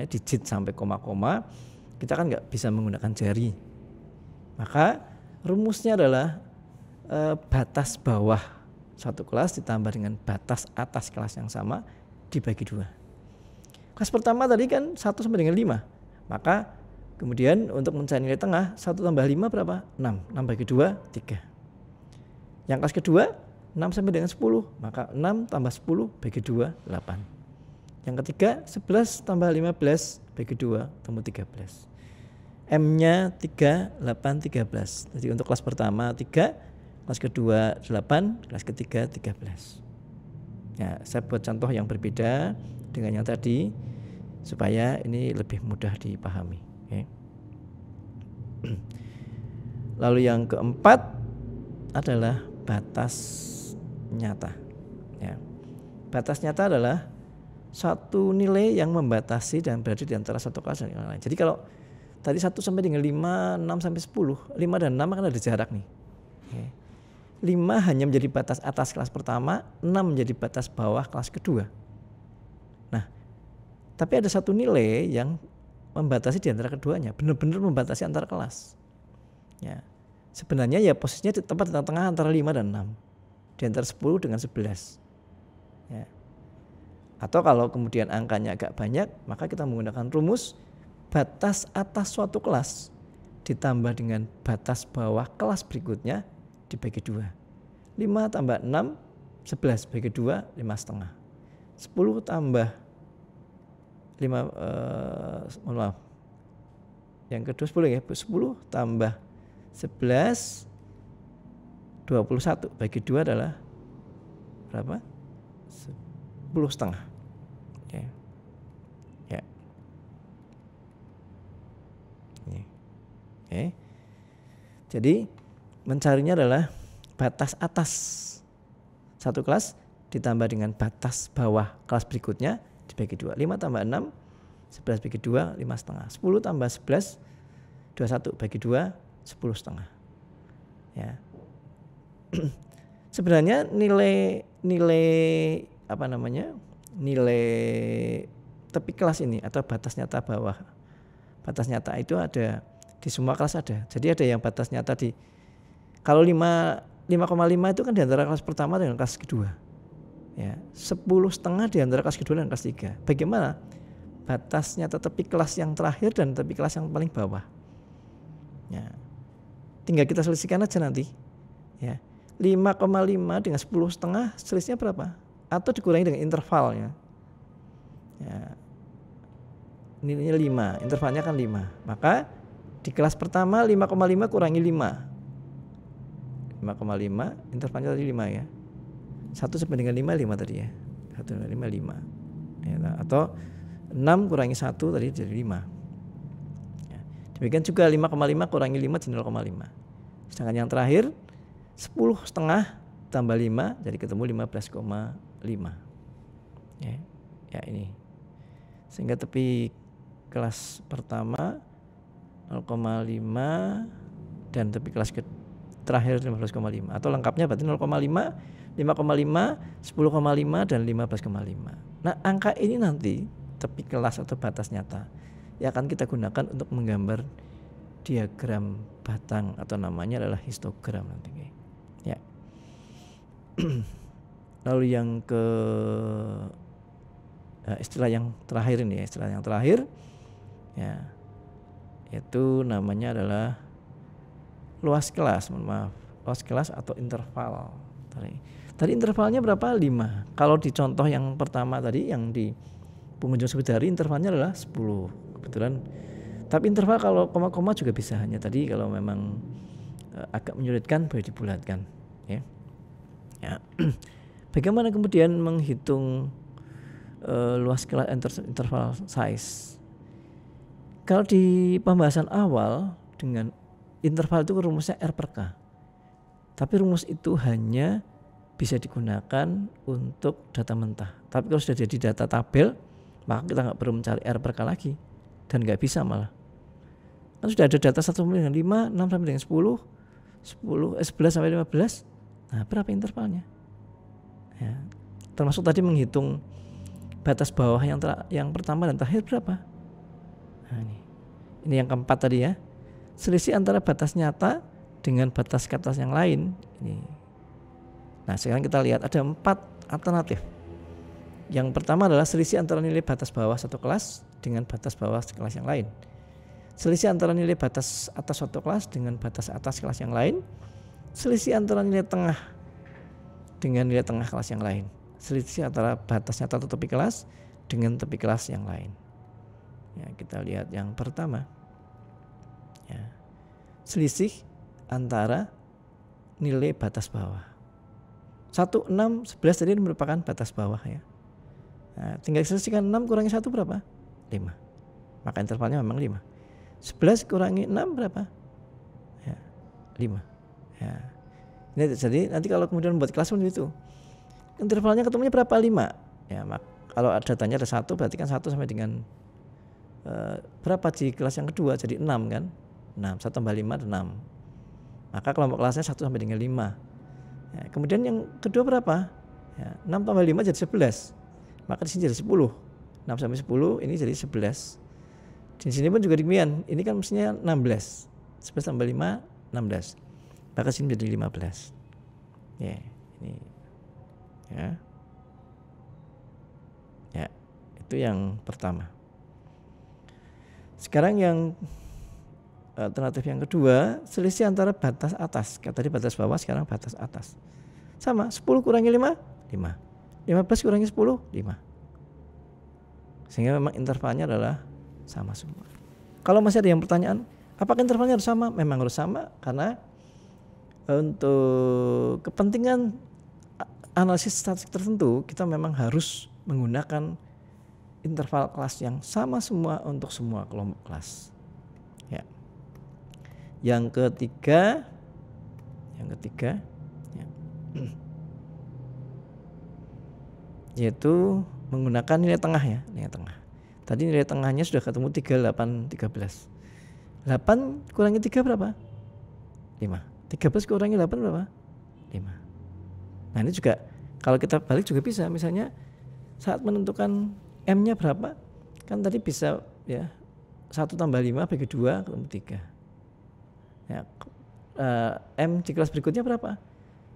digit sampai koma-koma, kita kan nggak bisa menggunakan jari. Maka rumusnya adalah batas bawah satu kelas ditambah dengan batas atas kelas yang sama dibagi 2. Kelas pertama tadi kan 1 sampai dengan 5, maka Kemudian untuk mencari nilai tengah 1 tambah 5 berapa? 6. 6 bagi 2 3. Yang kelas kedua 6 sampai dengan 10, maka 6 tambah 10 bagi 2 8. Yang ketiga 11 tambah 15 bagi 2 ketemu 13. M-nya 3, 8, 13. Jadi untuk kelas pertama 3, kelas kedua 8, kelas ketiga 13. Ya, saya buat contoh yang berbeda dengan yang tadi supaya ini lebih mudah dipahami. Okay. Lalu yang keempat adalah batas nyata. Ya. Batas nyata adalah satu nilai yang membatasi dan berada di antara satu kelas dan yang lain. Jadi kalau tadi 1 sampai dengan 5, 6 sampai 10, 5 dan 6 akan ada jarak nih. Okay. 5 hanya menjadi batas atas kelas pertama, 6 menjadi batas bawah kelas kedua. Nah, tapi ada satu nilai yang membatasi di antara keduanya, benar-benar membatasi antara kelas. Ya. Sebenarnya ya posisinya di tempat di tengah antara 5 dan 6. Di antara 10 dengan 11. Ya. Atau kalau kemudian angkanya agak banyak, maka kita menggunakan rumus batas atas suatu kelas ditambah dengan batas bawah kelas berikutnya dibagi 2. 5 tambah 6, 11 bagi 2, 5,5. 10 tambah 5, maaf. Yang kedua 10 ya, 10 tambah 11, 21 bagi 2 adalah berapa? 10,5. Ya. Ya. Ini. Oke. Jadi mencarinya adalah batas atas satu kelas ditambah dengan batas bawah kelas berikutnya dibagi 2. 5 tambah 6, 11 bagi 2, 5,5. 10 tambah 11, 21 bagi 2, 10,5. Ya. Sebenarnya nilai tepi kelas ini atau batas nyata bawah. Batas nyata itu ada di semua kelas ada. Jadi ada yang batas nyata di kalau 5,5 itu kan di antara kelas pertama dengan kelas kedua. Ya, 10,5 di antara kelas kedua dan kelas 3. Bagaimana batas nyata tepi kelas yang terakhir dan tepi kelas yang paling bawah? Ya. Tinggal kita selisihkan aja nanti. Ya. 5,5 dengan 10,5 selisihnya berapa? Atau dikurangi dengan intervalnya. Ya. Nilainya 5, intervalnya kan 5. Maka di kelas pertama 5,5 kurangi 5. 5,5 intervalnya tadi 5 ya. 1 sampai dengan 5 tadi ya. 1 sampai 5. Ya, atau 6 kurangi 1 tadi jadi 5. Ya. Demikian juga 5,5 kurangi 5 jadi 0,5. Sedangkan yang terakhir 10,5 tambah 5 jadi ketemu 15,5. Ya ini. Sehingga tepi kelas pertama 0,5 dan tepi kelas terakhir 15,5 atau lengkapnya berarti 0,5, 5,5, 10,5 dan 15,5. Nah, angka ini nanti tepi kelas atau batas nyata yang akan kita gunakan untuk menggambar diagram batang atau namanya adalah histogram nanti. Ya. Lalu yang ke istilah yang terakhir ini ya, istilah yang terakhir ya itu namanya adalah luas kelas, luas kelas atau interval. Tadi intervalnya berapa? 5. Kalau di contoh yang pertama tadi yang di pengunjung Sriwidari intervalnya adalah 10. Kebetulan. Tapi interval kalau koma-koma juga bisa, hanya tadi kalau memang agak menyulitkan boleh dibulatkan. Ya. Ya. Bagaimana kemudian menghitung luas kelas interval size? Kalau di pembahasan awal dengan interval itu rumusnya R per K. Tapi rumus itu hanya bisa digunakan untuk data mentah. Tapi kalau sudah jadi data tabel, maka kita nggak perlu mencari R per K lagi. Dan nggak bisa malah. Kan sudah ada data 1 sampai dengan 5, 6 sampai dengan 10, 11 sampai 15. Nah, berapa intervalnya? Ya. Termasuk tadi menghitung batas bawah yang pertama dan terakhir berapa? Nah, ini yang keempat tadi ya. Selisih antara batas nyata dengan batas atas yang lain. Ini. Nah, sekarang kita lihat ada 4 alternatif. Yang pertama adalah selisih antara nilai batas bawah satu kelas dengan batas bawah kelas yang lain. selisih antara nilai batas atas suatu kelas dengan batas atas kelas yang lain, selisih antara nilai tengah dengan nilai tengah kelas yang lain, selisih antara batas nyata atau tepi kelas dengan tepi kelas yang lain. Ya, kita lihat yang pertama. Ya, selisih antara nilai batas bawah. 1, 6, 11 tadi merupakan batas bawah ya. Nah, tinggal selisihkan 6 kurangi 1 berapa? 5. Maka intervalnya memang 5. 11 kurangi 6 berapa? Ya, 5. Ya. Ini jadi nanti kalau kemudian membuat kelas seperti itu, intervalnya ketemunya berapa? 5. Ya, kalau datanya ada 1 berarti kan 1 sampai dengan berapa di kelas yang kedua? Jadi 6 kan? 6, 1 tambah 5 6. Maka kelompok kelasnya 1 sampai dengan 5. Ya, kemudian yang kedua berapa? Ya, 6 tambah 5 jadi 11. Maka di sini jadi 10. 6 sampai 10 ini jadi 11. Di sini pun juga demikian. Ini kan mestinya 16. 11 tambah 5 16. Maka sini menjadi 15. Ya, ini. Ya. Ya, itu yang pertama. Sekarang yang alternatif yang kedua, selisih antara batas atas. Tadi batas bawah, sekarang batas atas. Sama, 10 kurangi 5, 5. 15 kurangi 10, 5. Sehingga memang intervalnya adalah sama semua. Kalau masih ada yang pertanyaan, apakah intervalnya harus sama? Memang harus sama, karena untuk kepentingan analisis statistik tertentu, kita memang harus menggunakan interval kelas yang sama semua untuk semua kelompok kelas. Ya. Yang ketiga ya, yaitu menggunakan nilai tengah ya, nilai tengah. Tadi nilai tengahnya sudah ketemu 3, 8, 13. 8 kurangi 3 berapa? 5. 13 kurangi 8 berapa? 5. Nah ini juga kalau kita balik juga bisa, misalnya saat menentukan M-nya berapa, kan tadi bisa ya 1 tambah 5 bagi 2 ketemu 3. Ya, M di kelas berikutnya berapa?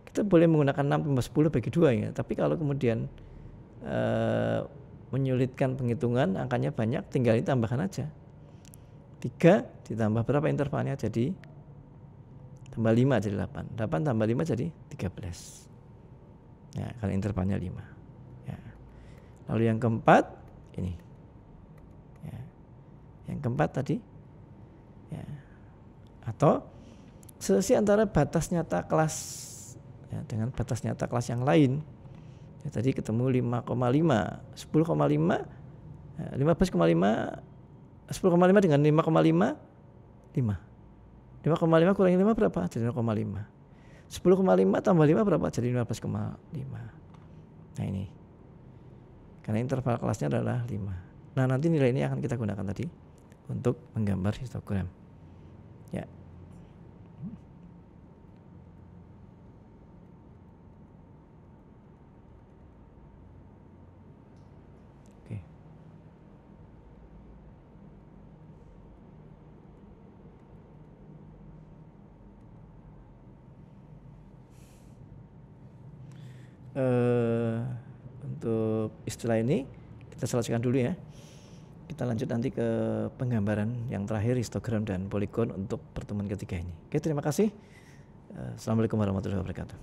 Kita boleh menggunakan 6 tambah 10 bagi 2 ya. Tapi kalau kemudian menyulitkan penghitungan, angkanya banyak, tinggal ditambahkan aja. 3 ditambah berapa intervalnya? Jadi tambah 5 jadi 8. 8 tambah 5 jadi 13. Ya, kalau intervalnya 5. Ya. Lalu yang keempat ini. Ya. Yang keempat tadi ya. Atau selisih antara batas nyata kelas ya, dengan batas nyata kelas yang lain. Ya, tadi ketemu 5,5, 10,5, 15,5, 10,5 dengan 5,5, 5. 5,5 kurangi 5 berapa? Jadi 0,5. 10,5 tambah 5 berapa? Jadi 15,5. Nah ini. Karena interval kelasnya adalah 5. Nah nanti nilai ini akan kita gunakan tadi untuk menggambar histogram. Ya. Oke. Untuk istilah ini kita selesaikan dulu ya. Kita lanjut nanti ke penggambaran yang terakhir, histogram dan poligon untuk pertemuan ketiga ini. Oke, terima kasih. Assalamualaikum warahmatullahi wabarakatuh.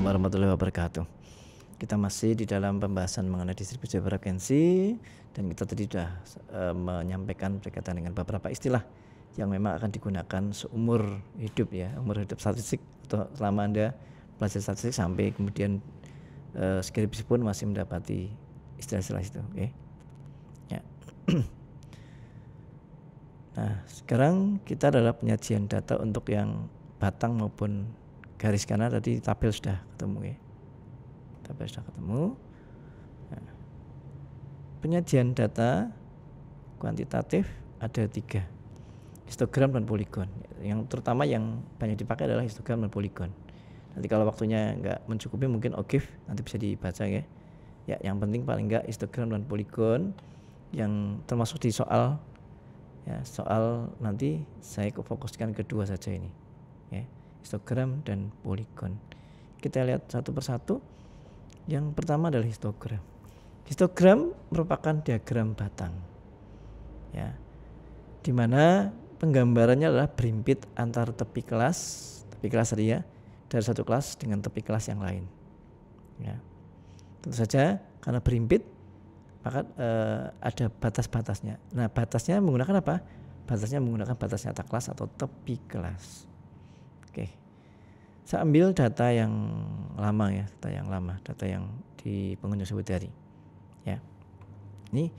Warahmatullahi wabarakatuh. Kita masih di dalam pembahasan mengenai distribusi frekuensi dan kita tadi sudah menyampaikan berkaitan dengan beberapa istilah yang memang akan digunakan seumur hidup ya, umur hidup statistik atau selama Anda belajar statistik sampai kemudian skripsi pun masih mendapati istilah-istilah itu. Oke. Ya. Nah, sekarang kita adalah penyajian data untuk yang batang maupun garis, karena tadi tabel sudah ketemu ya. Tabel sudah ketemu. Nah, penyajian data kuantitatif ada 3. histogram dan poligon. Yang terutama yang banyak dipakai adalah histogram dan poligon. Nanti kalau waktunya nggak mencukupi mungkin OGIF nanti bisa dibaca ya. Ya, yang penting paling nggak histogram dan poligon yang termasuk di soal ya, soal nanti saya fokuskan kedua saja ini ya, histogram dan poligon. Kita lihat satu persatu. Yang pertama adalah histogram. Histogram merupakan diagram batang ya, di mana penggambarannya adalah berimpit antar tepi kelas tadi ya, dari satu kelas dengan tepi kelas yang lain ya. Tentu saja karena berimpit maka ada batas-batasnya. Nah, batasnya menggunakan apa? Batasnya menggunakan batas nyata kelas atau tepi kelas. Oke. Saya ambil data yang lama ya, data yang di pengunjung Sriwidari. Ya. Ini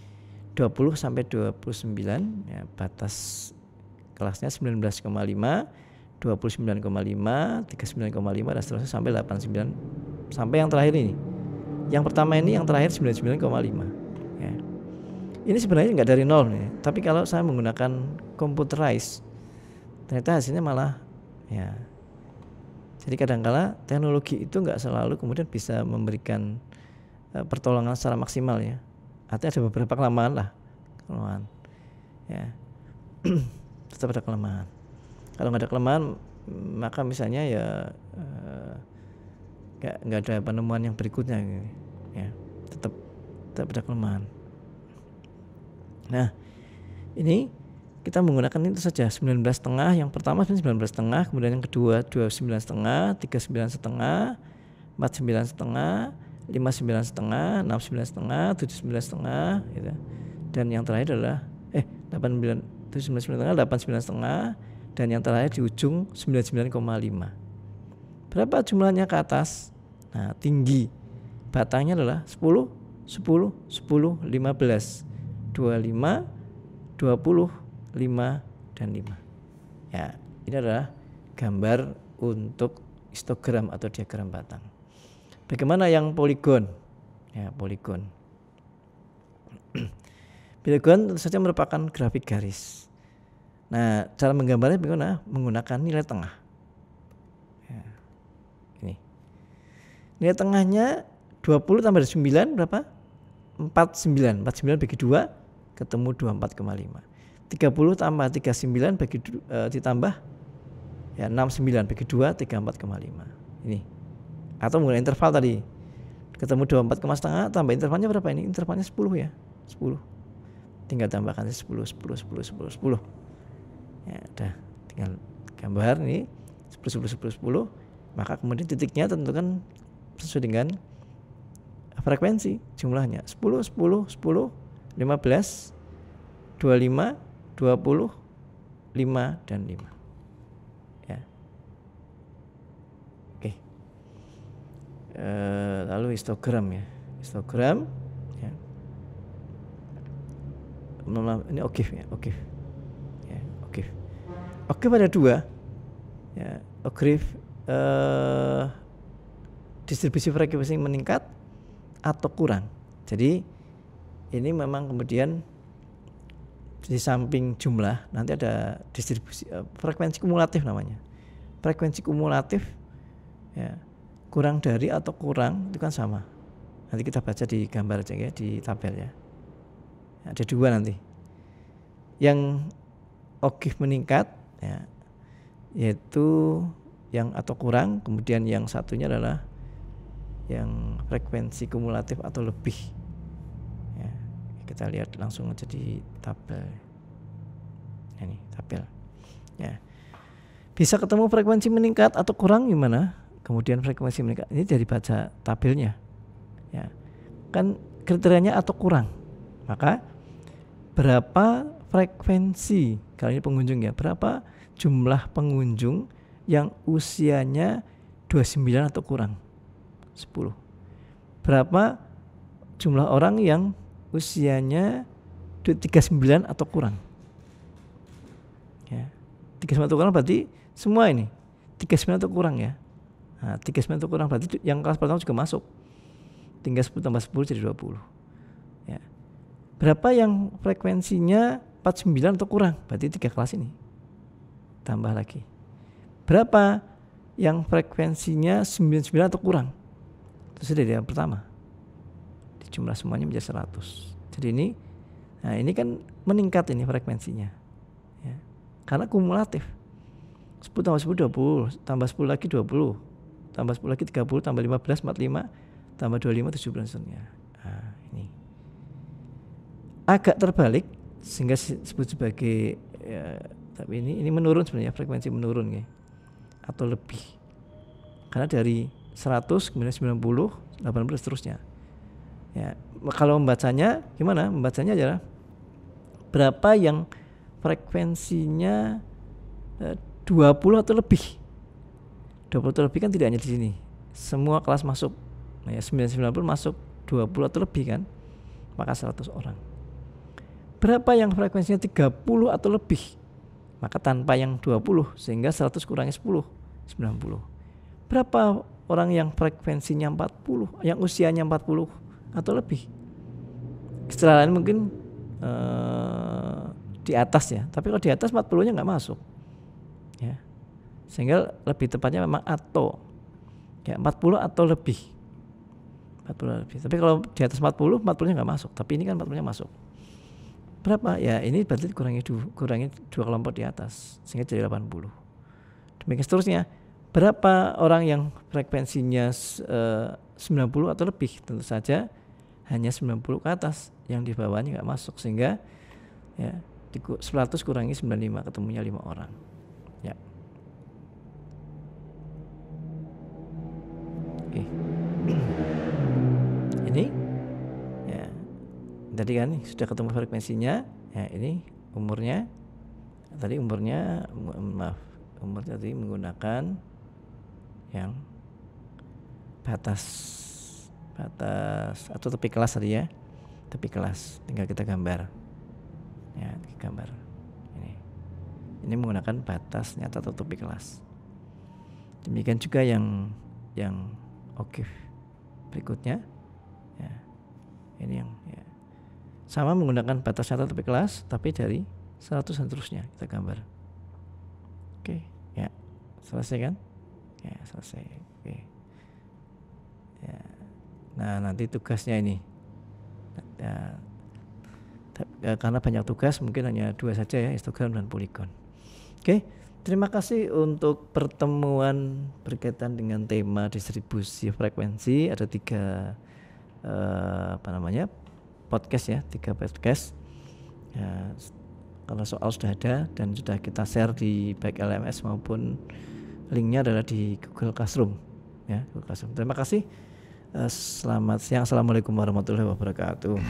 20 sampai 29 ya, batas kelasnya 19,5, 29,5, 39,5 dan seterusnya sampai 89 sampai yang terakhir ini. Yang pertama ini yang terakhir 99,5 ya. Ini sebenarnya enggak dari nol nih, tapi kalau saya menggunakan computerized ternyata hasilnya malah ya. Jadi kadang-kala teknologi itu enggak selalu kemudian bisa memberikan pertolongan secara maksimal ya. Artinya ada beberapa kelemahan ya. Tetap ada kelemahan. Kalau nggak ada kelemahan maka misalnya ya nggak ada penemuan yang berikutnya gitu, ya. Tetap ada kelemahan. Nah, ini kita menggunakan itu saja 19,5. Yang pertama 19,5, kemudian yang kedua 29,5, 39,5, 49,5, 59,5, 69,5, 79,5 gitu. Dan yang terakhir adalah 79,5, 89,5 dan yang terakhir di ujung 99,5. Berapa jumlahnya ke atas? Nah, tinggi batangnya adalah 10, 10, 10, 15, 25, 20, 5 dan 5. Ya, ini adalah gambar untuk histogram atau diagram batang. Bagaimana yang poligon? Ya, poligon. Poligon tentu saja merupakan grafik garis. Nah, cara menggambarnya bagaimana? Menggunakan nilai tengah. Ya, ini. Nilai tengahnya 20 tambah 9 berapa? 49. 49 bagi 2 ketemu 24,5. 30 tambah 39 bagi ditambah ya 69 bagi 2 34,5. Ini. Atau menggunakan interval tadi. Ketemu 24,5 tambah intervalnya berapa ini? Intervalnya 10 ya. 10. Tinggal tambahkan 10. Ya, udah tinggal gambar nih 10. Maka kemudian titiknya tentukan sesuai dengan frekuensi jumlahnya 10, 10, 10, 15, 25, 20, 5 dan 5. Ya. Oke. Lalu histogram ya. Histogram ya. Ini OGIF ya, OGIF. Ya, OGIF. OGIF ada 2. Ya, OGIF distribusi frekuensi meningkat atau kurang. Jadi ini memang kemudian di samping jumlah nanti ada distribusi frekuensi kumulatif namanya. Frekuensi kumulatif ya, kurang dari atau kurang itu kan sama. Nanti kita baca di gambar aja ya, di tabel ya. Ada 2 nanti. Yang OGIF meningkat ya, yaitu yang atau kurang, kemudian yang satunya adalah yang frekuensi kumulatif atau lebih. Ya, kita lihat langsung aja di tabel. Ini tabel. Ya. Bisa ketemu frekuensi meningkat atau kurang gimana? Kemudian frekuensi meningkat ini dari baca tabelnya. Ya. Kan kriterianya atau kurang. Maka berapa frekuensi kali ini pengunjung ya? Berapa jumlah pengunjung yang usianya 29 atau kurang? 10. Berapa jumlah orang yang usianya 39 atau kurang? Ya. 39 atau kurang berarti semua ini 39 atau kurang ya. Nah, 39 atau kurang berarti yang kelas pertama juga masuk. Tinggal 10 tambah 10 jadi 20. Ya. Berapa yang frekuensinya 49 atau kurang? Berarti 3 kelas ini. tambah lagi. Berapa yang frekuensinya 99 atau kurang? Itu sudah yang pertama. Dijumlah semuanya menjadi 100. Jadi ini kan meningkat ini frekuensinya. Ya. Karena kumulatif. 10 tambah 10 20, tambah 10 lagi 20, tambah 10 lagi 30, tambah 15 45, tambah 25 17 seterusnya. Nah, ini agak terbalik sehingga disebut sebagai tapi ini menurun sebenarnya, frekuensi menurun ya, atau lebih. Karena dari 100 kemudian 90, 80 seterusnya. Ya, kalau membacanya gimana? Membacanya adalah berapa yang frekuensinya 20 atau lebih. 20 atau lebih kan tidak hanya di sini. Semua kelas masuk. Nah, ya 90 masuk 20 atau lebih kan. Maka 100 orang. Berapa yang frekuensinya 30 atau lebih? Maka tanpa yang 20 sehingga 100 kurangi 10, 90. Berapa orang yang frekuensinya 40, yang usianya 40 atau lebih? Istilah lain mungkin di atas ya. Tapi kalau di atas 40-nya nggak masuk. Ya. Sehingga lebih tepatnya memang atau ya 40 atau lebih. 40 lebih. Tapi kalau di atas 40-nya nggak masuk. Tapi ini kan 40-nya masuk. Berapa? Ya ini berarti kurangi dua kelompok di atas sehingga jadi 80. Demikian seterusnya. Berapa orang yang frekuensinya 90 atau lebih? Tentu saja hanya 90 ke atas, yang di bawahnya nggak masuk, sehingga ya 100 kurangi 95 ketemunya 5 orang. Ya. Oke. Ini ya tadi kan sudah ketemu frekuensinya. Ya ini umurnya tadi umur tadi menggunakan yang batas atau tepi kelas tadi ya, tepi kelas, tinggal kita gambar ya, gambar ini menggunakan batas nyata atau tepi kelas. Demikian juga yang oke berikutnya ya, ini yang ya, sama menggunakan batas nyata tepi kelas tapi dari 100 dan seterusnya kita gambar. Oke ya, selesai kan? Ya selesai. Oke ya. Nah nanti tugasnya ini ya, karena banyak tugas mungkin hanya 2 saja ya, histogram dan poligon. Oke, terima kasih untuk pertemuan berkaitan dengan tema distribusi frekuensi. Ada 3 podcast ya, 3 podcast ya, karena soal sudah ada dan sudah kita share di baik LMS maupun linknya adalah di Google Classroom ya, Google Classroom. Terima kasih. Selamat siang. Assalamualaikum warahmatullahi wabarakatuh.